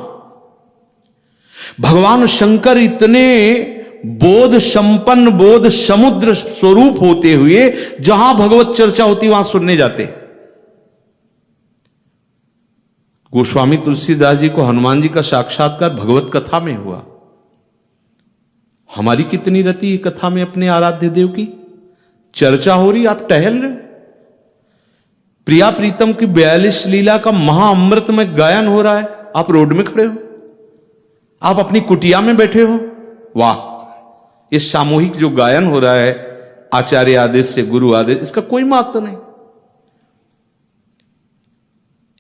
भगवान शंकर इतने बोध संपन्न, बोध समुद्र स्वरूप होते हुए जहां भगवत चर्चा होती वहां सुनने जाते। गोस्वामी तुलसीदास जी को हनुमान जी का साक्षात्कार भगवत कथा में हुआ। हमारी कितनी रति है कथा में अपने आराध्य देव की, चर्चा हो रही, आप टहल रहे। प्रिया प्रीतम की 42 लीला का महाअमृत में गायन हो रहा है, आप रोड में खड़े हो, आप अपनी कुटिया में बैठे हो। वाह, ये सामूहिक जो गायन हो रहा है आचार्य आदेश से, गुरु आदेश, इसका कोई महत्व नहीं।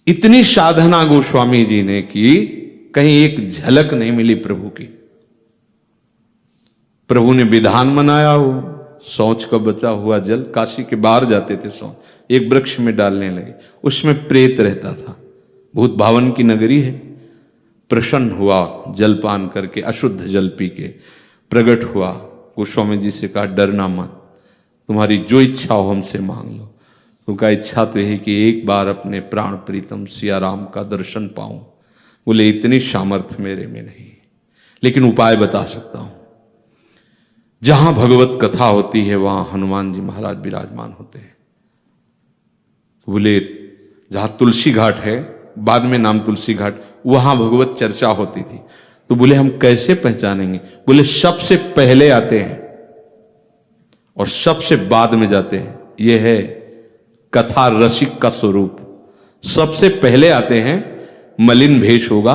इतनी साधना गोस्वामी जी ने की, कहीं एक झलक नहीं मिली प्रभु की। प्रभु ने विधान बनाया हो, शौच का बचा हुआ जल, काशी के बाहर जाते थे शौच, एक वृक्ष में डालने लगे, उसमें प्रेत रहता था। भूत भावन की नगरी है। प्रसन्न हुआ जलपान करके, अशुद्ध जल पी के प्रकट हुआ। गोस्वामी जी से कहा डरना मत, तुम्हारी जो इच्छा हो हमसे मांग लो। उनका इच्छा तो यही कि एक बार अपने प्राण प्रीतम सिया राम का दर्शन पाऊं। बोले इतनी सामर्थ्य मेरे में नहीं, लेकिन उपाय बता सकता हूं। जहां भगवत कथा होती है वहां हनुमान जी महाराज विराजमान होते हैं। बोले जहां तुलसी घाट है, बाद में नाम तुलसी घाट, वहां भगवत चर्चा होती थी। तो बोले हम कैसे पहचानेंगे? बोले सबसे पहले आते हैं और सबसे बाद में जाते हैं। यह है कथा रसिक का स्वरूप। सबसे पहले आते हैं, मलिन भेष होगा,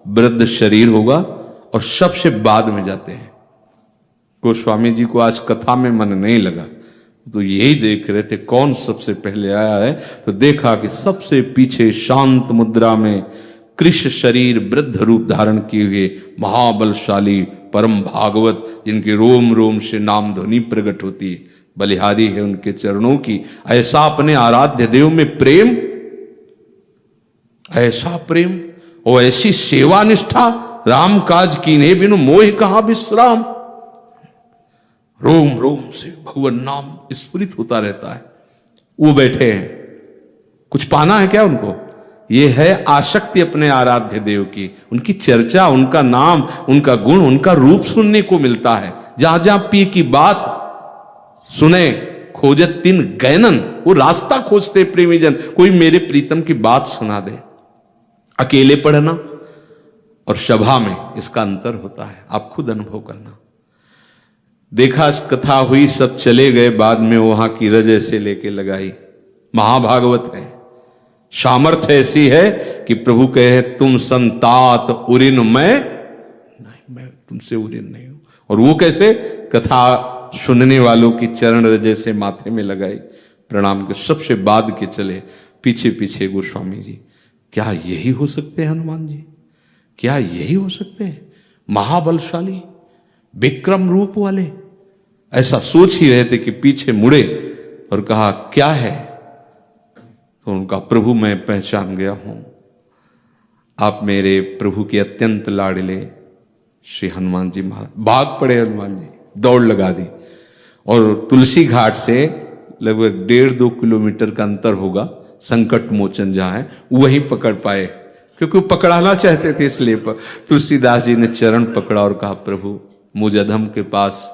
वृद्ध शरीर होगा, और सबसे बाद में जाते हैं। गोस्वामी जी को आज कथा में मन नहीं लगा, तो यही देख रहे थे कौन सबसे पहले आया है। तो देखा कि सबसे पीछे शांत मुद्रा में कृष्ण शरीर वृद्ध रूप धारण किए हुए महाबलशाली परम भागवत, जिनके रोम रोम से नाम ध्वनि प्रकट होती है, बलिहारी है उनके चरणों की। ऐसा अपने आराध्य देव में प्रेम, ऐसा प्रेम और ऐसी सेवा निष्ठा, राम काज कीन्हे बिनु मोह कहां विश्राम। रोम रोम से भगवान नाम स्फुरित होता रहता है। वो बैठे हैं, कुछ पाना है क्या उनको? ये है आसक्ति अपने आराध्य देव की, उनकी चर्चा, उनका नाम, उनका गुण, उनका रूप सुनने को मिलता है। जहां जहां पी की बात सुने, खोजत तीन गैनन, वो रास्ता खोजते प्रेमीजन, कोई मेरे प्रीतम की बात सुना दे। अकेले पढ़ना और सभा में इसका अंतर होता है, आप खुद अनुभव करना। देखा कथा हुई, सब चले गए, बाद में वहां की रज ऐसे लेके लगाई। महाभागवत है, सामर्थ्य ऐसी है कि प्रभु कहे तुम संतात उरिन मैं तुमसे उरिन नहीं हूं। और वो कैसे? कथा सुनने वालों की चरण रज ऐसे माथे में लगाई, प्रणाम के सबसे बाद के चले पीछे पीछे गोस्वामी जी। क्या यही हो सकते हैं हनुमान जी? क्या यही हो सकते हैं? महाबलशाली विक्रम रूप वाले, ऐसा सोच ही रहे थे कि पीछे मुड़े और कहा क्या है? तो उनका प्रभु मैं पहचान गया हूं, आप मेरे प्रभु के अत्यंत लाडले श्री हनुमान जी महाराज। भाग पड़े हनुमान जी, दौड़ लगा दी, और तुलसी घाट से लगभग 1.5-2 किलोमीटर का अंतर होगा, संकट मोचन जहां है, वहीं पकड़ पाए, क्योंकि वो पकड़ाना चाहते थे। इसलिए तुलसीदास जी ने चरण पकड़ा और कहा प्रभु मुझ अधम के पास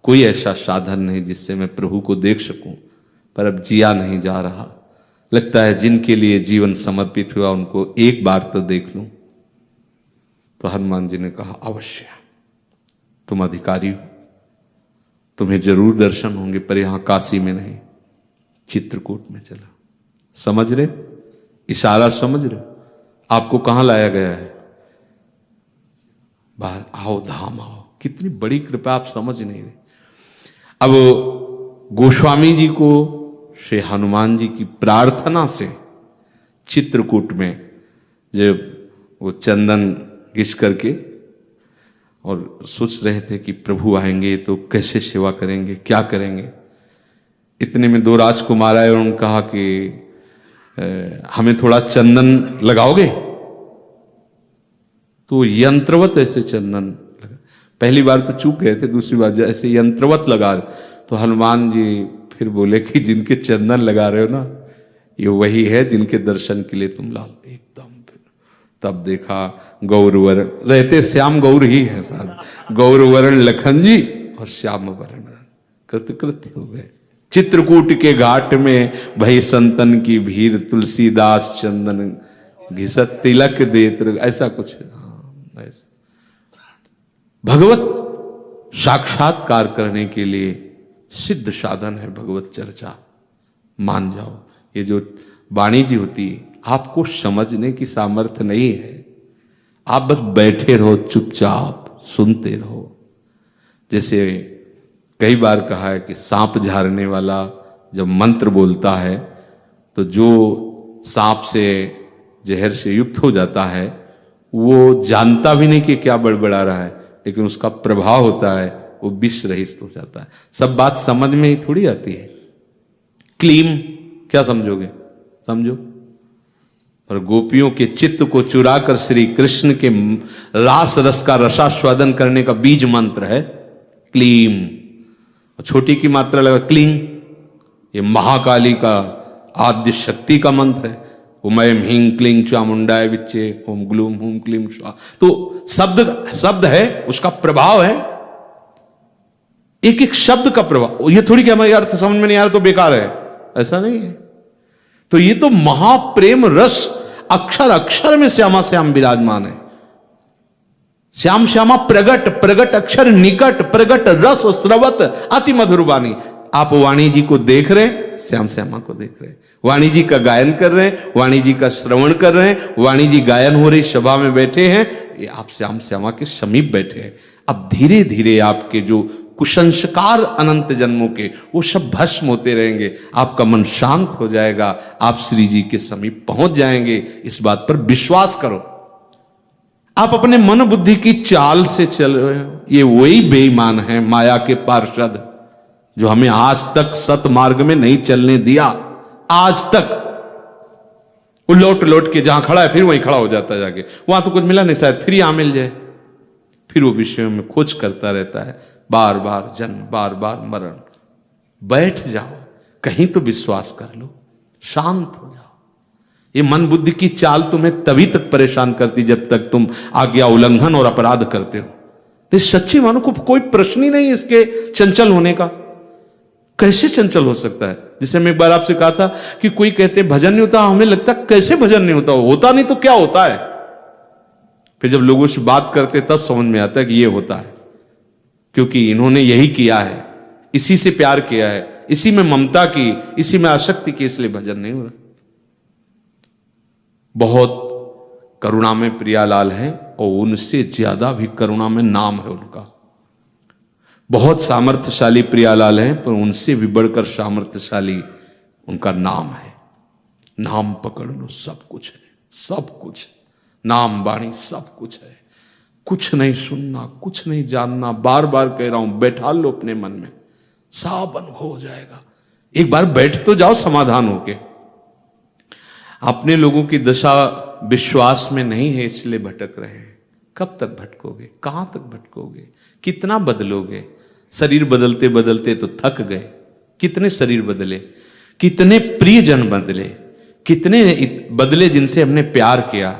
कोई ऐसा साधन नहीं जिससे मैं प्रभु को देख सकूं, पर अब जिया नहीं जा रहा। लगता है जिनके लिए जीवन समर्पित हुआ उनको एक बार तो देख लूं। तो हनुमान जी ने कहा अवश्य, तुम अधिकारी हो, तुम्हें जरूर दर्शन होंगे, पर यहां काशी में नहीं, चित्रकूट में चला। समझ रहे? इशारा समझ रहे? आपको कहां लाया गया है? बाहर आओ, धाम आओ। कितनी बड़ी कृपा, आप समझ नहीं रहे। अब गोस्वामी जी को श्री हनुमान जी की प्रार्थना से चित्रकूट में जब वो चंदन घिस करके और सोच रहे थे कि प्रभु आएंगे तो कैसे सेवा करेंगे, क्या करेंगे। इतने में 2 राजकुमार आए और उन्होंने कहा कि हमें थोड़ा चंदन लगाओगे? तो यंत्रवत ऐसे चंदन लगा। पहली बार तो चूक गए थे, दूसरी बार ऐसे यंत्रवत लगा। तो हनुमान जी फिर बोले कि जिनके चंदन लगा रहे हो ना, ये वही है जिनके दर्शन के लिए तुम लाल। एकदम फिर तब देखा गौरवर रहते श्याम गौर ही है साहब, गौरवरण लखन जी और श्याम वरण कृतकृत्य हो गए। चित्रकूट के घाट में भई संतन की भीड़, तुलसीदास चंदन घिसत तिलक देत, ऐसा कुछ है। हाँ, ऐसा भगवत साक्षात्कार करने के लिए सिद्ध साधन है भगवत चर्चा, मान जाओ। ये जो वाणी जी होती है, आपको समझने की सामर्थ्य नहीं है, आप बस बैठे रहो, चुपचाप सुनते रहो। जैसे कई बार कहा है कि सांप झाड़ने वाला जब मंत्र बोलता है तो जो सांप से जहर से युक्त हो जाता है वो जानता भी नहीं कि क्या बड़बड़ा रहा है, लेकिन उसका प्रभाव होता है, वो विष रहित हो जाता है। सब बात समझ में ही थोड़ी आती है। क्लीम क्या समझोगे, समझो। और गोपियों के चित्त को चुराकर श्री कृष्ण के रास रस का रसास्वादन करने का बीज मंत्र है क्लीम। छोटी की मात्रा लगा क्लीं, ये महाकाली का आद्य शक्ति का मंत्र है। उमयम ह्रीं क्लीं चामुंडाय विच्चे ओम ग्लूम हुम क्लीं स्वाहा। तो शब्द है, उसका प्रभाव है, एक एक शब्द का प्रभाव। ये थोड़ी कि हमारे अर्थ समझ में नहीं आ रहा तो बेकार है, ऐसा नहीं है। तो ये तो महाप्रेम रस अक्षर अक्षर में श्यामा श्याम विराजमान है। श्याम श्यामा प्रगट, प्रगट अक्षर निकट, प्रगट रस स्रवत अति मधुर वाणी। आप वाणी जी को देख रहे हैं, श्याम श्यामा को देख रहे हैं, वाणी जी का गायन कर रहे हैं, वाणी जी का श्रवण कर रहे हैं, वाणी जी गायन हो रही सभा में बैठे हैं, ये आप श्याम श्यामा के समीप बैठे हैं। अब धीरे धीरे आपके जो कुसंस्कार अनंत जन्मों के वो सब भस्म होते रहेंगे, आपका मन शांत हो जाएगा, आप श्री जी के समीप पहुंच जाएंगे। इस बात पर विश्वास करो। आप अपने मन बुद्धि की चाल से चल रहे हो, ये वही बेईमान है माया के पार्षद जो हमें आज तक सत मार्ग में नहीं चलने दिया। आज तक वो लौट लौट के जहां खड़ा है फिर वहीं खड़ा हो जाता है जाके, वहां तो कुछ मिला नहीं, शायद फिर यहां मिल जाए। फिर वो विषयों में खोज करता रहता है, बार बार जन्म, बार बार मरण। बैठ जाओ, कहीं तो विश्वास कर लो, शांत हो जाओ। ये मन बुद्धि की चाल तुम्हें तभी तक परेशान करती जब तक तुम आज्ञा उल्लंघन और अपराध करते हो। इस सच्ची मानो को कोई प्रश्न ही नहीं इसके चंचल होने का। कैसे चंचल हो सकता है? जिसे मैं एक बार आपसे कहा था कि कोई कहते भजन नहीं होता, हमें लगता कैसे भजन नहीं होता, होता नहीं तो क्या होता है। फिर जब लोगों से बात करते तब समझ में आता है कि ये होता है, क्योंकि इन्होंने यही किया है, इसी से प्यार किया है, इसी में ममता की, इसी में आसक्ति की, इसलिए भजन नहीं हो रहा। बहुत करुणा में प्रियालाल है और उनसे ज्यादा भी करुणा में नाम है उनका। बहुत सामर्थ्यशाली प्रियालाल हैं, पर उनसे भी बढ़कर सामर्थ्यशाली उनका नाम है। नाम पकड़ लो, सब कुछ है, सब कुछ। नाम वाणी सब कुछ है। कुछ नहीं सुनना, कुछ नहीं जानना, बार बार कह रहा हूं, बैठा लो अपने मन में, सब अनुभव हो जाएगा। एक बार बैठ तो जाओ समाधान होके। अपने लोगों की दशा विश्वास में नहीं है, इसलिए भटक रहे हैं। कब तक भटकोगे? कहां तक भटकोगे? कितना बदलोगे? शरीर बदलते बदलते तो थक गए। कितने शरीर बदले, कितने प्रियजन बदले, कितने बदले जिनसे हमने प्यार किया।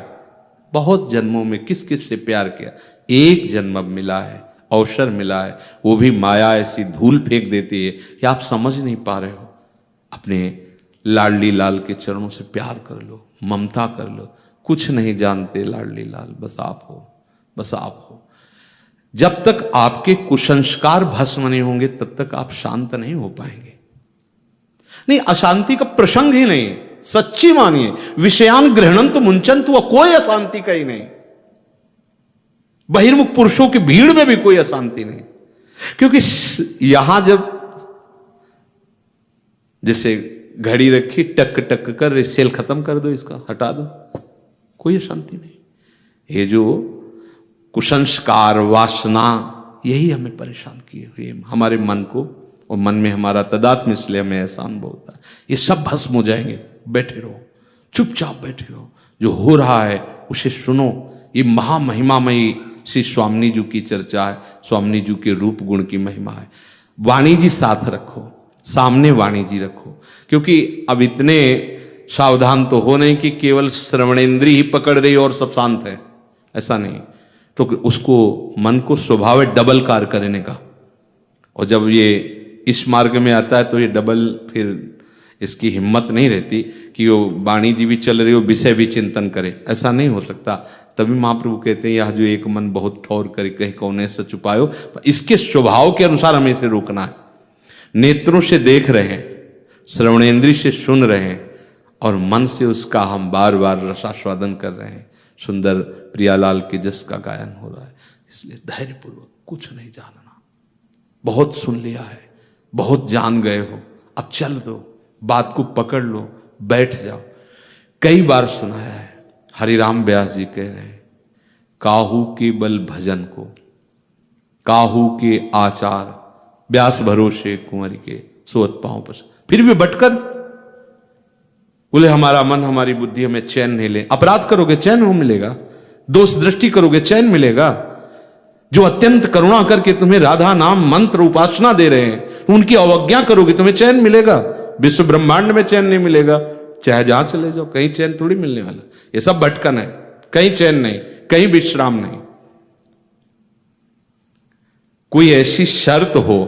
बहुत जन्मों में किस किस से प्यार किया, एक जन्म अब मिला है, अवसर मिला है, वो भी माया ऐसी धूल फेंक देती है कि आप समझ नहीं पा रहे हो। अपने लाडली लाल के चरणों से प्यार कर लो, ममता कर लो। कुछ नहीं जानते लाडली लाल, बस आप हो, बस आप हो। जब तक आपके कुसंस्कार भस्म नहीं होंगे तब तक आप शांत नहीं हो पाएंगे। नहीं, अशांति का प्रसंग ही नहीं। सच्ची मानिए, विषयान गृहणंत मुंचंत, वह कोई अशांति का ही नहीं। बहिर्मुख पुरुषों की भीड़ में भी कोई अशांति नहीं। क्योंकि यहां जब जैसे घड़ी रखी, टक टक कर सेल खत्म कर दो, इसका हटा दो, कोई अशांति नहीं। ये जो कुसंस्कार वासना, यही हमें परेशान किए हुए हमारे मन को, और मन में हमारा तदात्म्य, इसलिए हमें ऐसा अनुभव होता है। ये सब भस्म हो जाएंगे। बैठे रहो, चुपचाप बैठे रहो, जो हो रहा है उसे सुनो। ये महामहिमामयी श्री स्वामी जी की चर्चा है, स्वामी जी के रूप गुण की महिमा है। वाणी जी साथ रखो, सामने वाणी जी रखो, क्योंकि अब इतने सावधान तो हो नहीं कि केवल श्रवणेंद्री ही पकड़ रही और सब शांत है, ऐसा नहीं। तो उसको मन को स्वभाव है डबल कार्य करने का, और जब ये इस मार्ग में आता है तो ये डबल फिर इसकी हिम्मत नहीं रहती कि वो वाणी जी भी चल रही हो, विषय भी चिंतन करे, ऐसा नहीं हो सकता। तभी महाप्रभु कहते हैं यह जो एक मन बहुत ठौर करे कहीं कौने से छुपायो, इसके स्वभाव के अनुसार हमें इसे रोकना है। नेत्रों से देख रहे हैं, श्रवणेंद्री से सुन रहे हैं, और मन से उसका हम बार बार रसास्वादन कर रहे हैं। सुंदर प्रियालाल के जस का गायन हो रहा है, इसलिए धैर्यपूर्वक, कुछ नहीं जानना, बहुत सुन लिया है, बहुत जान गए हो, अब चल दो, बात को पकड़ लो, बैठ जाओ। कई बार सुनाया है, हरिराम व्यास जी कह रहे हैं, काहू के बल भजन को, काहू के आचार, व्यास भरोसे कुंवर के सोत पांव पस। फिर भी भटकन, बोले हमारा मन हमारी बुद्धि हमें चैन नहीं ले। अपराध करोगे चैन हो मिलेगा, दोष दृष्टि करोगे चैन मिलेगा। जो अत्यंत करुणा करके तुम्हें राधा नाम मंत्र उपासना दे रहे हैं, तो उनकी अवज्ञा करोगे तुम्हें चैन मिलेगा। विश्व ब्रह्मांड में चैन नहीं मिलेगा, चाहे जहां चले जाओ, कहीं चैन थोड़ी मिलने वाला। ये सब भटकन है, कहीं चैन नहीं, कहीं विश्राम नहीं। कोई ऐसी शर्त हो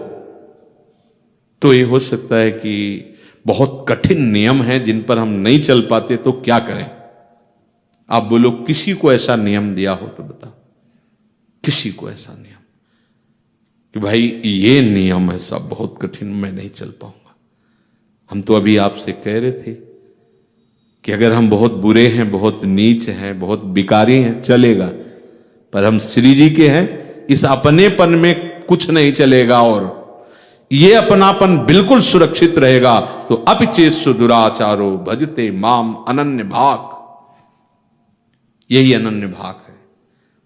तो ये हो सकता है कि बहुत कठिन नियम हैं जिन पर हम नहीं चल पाते, तो क्या करें? आप बोलो किसी को ऐसा नियम दिया हो तो बताओ, किसी को ऐसा नियम कि भाई ये नियम है सब बहुत कठिन, मैं नहीं चल पाऊंगा। हम तो अभी आपसे कह रहे थे कि अगर हम बहुत बुरे हैं, बहुत नीच हैं, बहुत बिकारी हैं, चलेगा, पर हम श्री जी के हैं, इस अपनेपन में कुछ नहीं चलेगा, और ये अपनापन बिल्कुल सुरक्षित रहेगा। तो अपिचेसु दुराचारो भजते माम अनन्य भाग, यही अनन्य भाग है।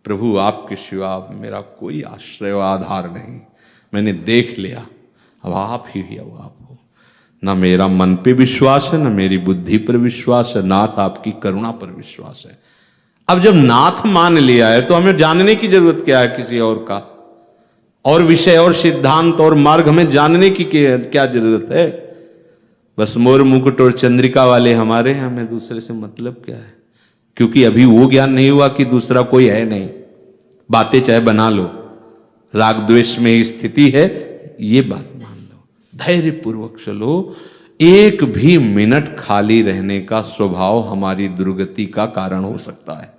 प्रभु आपके सिवा मेरा कोई आश्रय व आधार नहीं, मैंने देख लिया, अब आप ही अब आप हो। न मेरा मन पे विश्वास है, न मेरी बुद्धि पर विश्वास है, नाथ आपकी करुणा पर विश्वास है। अब जब नाथ मान लिया है तो हमें जानने की जरूरत क्या है किसी और का, और विषय और सिद्धांत और मार्ग हमें जानने की क्या जरूरत है? बस मोर मुकुट और चंद्रिका वाले हमारे हैं, हमें दूसरे से मतलब क्या है? क्योंकि अभी वो ज्ञान नहीं हुआ कि दूसरा कोई है नहीं। बातें चाहे बना लो, राग द्वेष में ही स्थिति है, ये बात मान लो, धैर्य पूर्वक चलो। एक भी मिनट खाली रहने का स्वभाव हमारी दुर्गति का कारण हो सकता है।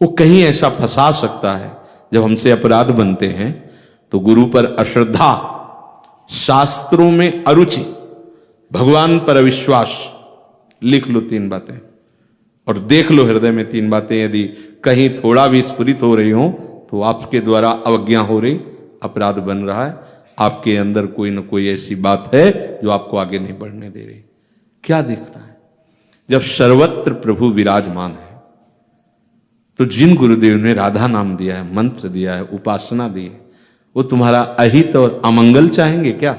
वो कहीं ऐसा फंसा सकता है। जब हमसे अपराध बनते हैं तो गुरु पर अश्रद्धा, शास्त्रों में अरुचि, भगवान पर अविश्वास, लिख लो 3 बातें और देख लो हृदय में 3 बातें। यदि कहीं थोड़ा भी स्फुरित हो रही हो तो आपके द्वारा अवज्ञा हो रही, अपराध बन रहा है, आपके अंदर कोई ना कोई ऐसी बात है जो आपको आगे नहीं बढ़ने दे रही। क्या देखना है? जब सर्वत्र प्रभु विराजमान है तो जिन गुरुदेव ने राधा नाम दिया है, मंत्र दिया है, उपासना दी है, वो तुम्हारा अहित और अमंगल चाहेंगे क्या?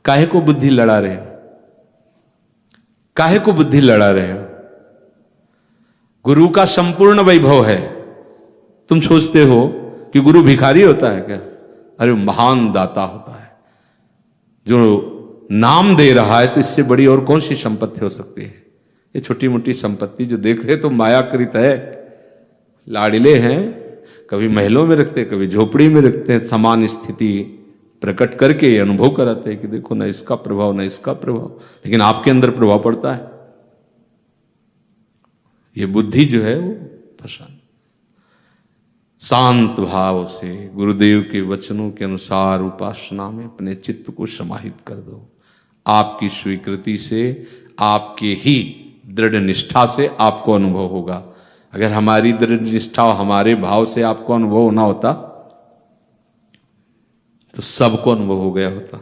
काहे को बुद्धि लड़ा रहे हो? काहे को बुद्धि लड़ा रहे हो? गुरु का संपूर्ण वैभव है। तुम सोचते हो कि गुरु भिखारी होता है क्या? अरे महान दाता होता है, जो नाम दे रहा है, तो इससे बड़ी और कौन सी संपत्ति हो सकती है? ये छोटी मोटी संपत्ति जो देख रहे तो मायाकृत है, लाड़िले हैं, कभी महलों में रखते, कभी झोपड़ी में रखते हैं, समान स्थिति प्रकट करके ये अनुभव कराते हैं कि देखो ना इसका प्रभाव ना इसका प्रभाव, लेकिन आपके अंदर प्रभाव पड़ता है। ये बुद्धि जो है वो फंसा। शांत भाव से गुरुदेव के वचनों के अनुसार उपासना में अपने चित्त को समाहित कर दो। आपकी स्वीकृति से, आपके ही दृढ़ निष्ठा से आपको अनुभव होगा। अगर हमारी दृढ़ निष्ठा हमारे भाव से आपको अनुभव होना होता तो सबको अनुभव हो गया होता।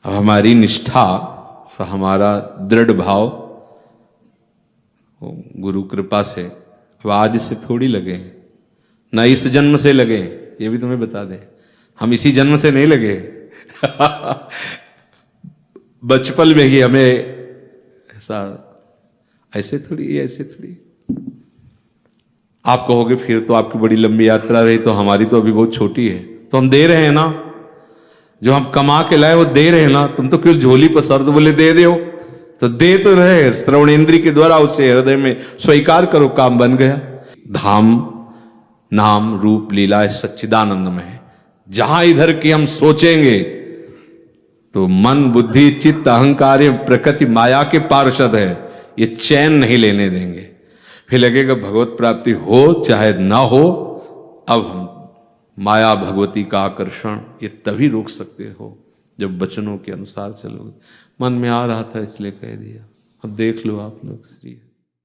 अब हमारी निष्ठा और हमारा दृढ़ भाव गुरु कृपा से अब आज से थोड़ी लगे, ना इस जन्म से लगे, ये भी तुम्हें बता दें, हम इसी जन्म से नहीं लगे। बचपन में ही हमें ऐसा, ऐसे थोड़ी, ऐसे थोड़ी। आप कहोगे फिर तो आपकी बड़ी लंबी यात्रा रही, तो हमारी तो अभी बहुत छोटी है। तो हम दे रहे हैं ना, जो हम कमा के लाए वो दे रहे हैं ना, तुम तो केवल झोली पसार दो, बोले दे दो तो दे तो रहे, श्रवण इंद्री के द्वारा उसे हृदय में स्वीकार करो, काम बन गया। धाम नाम रूप लीला सच्चिदानंद में है। जहां इधर की हम सोचेंगे तो मन बुद्धि चित्त अहंकार प्रकृति माया के पार्षद है, ये चैन नहीं लेने देंगे। फिर लगेगा भगवत प्राप्ति हो चाहे ना हो, अब हम माया भगवती का आकर्षण ये तभी रोक सकते हो जब वचनों के अनुसार चलोगे। मन में आ रहा था इसलिए कह दिया, अब देख लो आप लोग श्री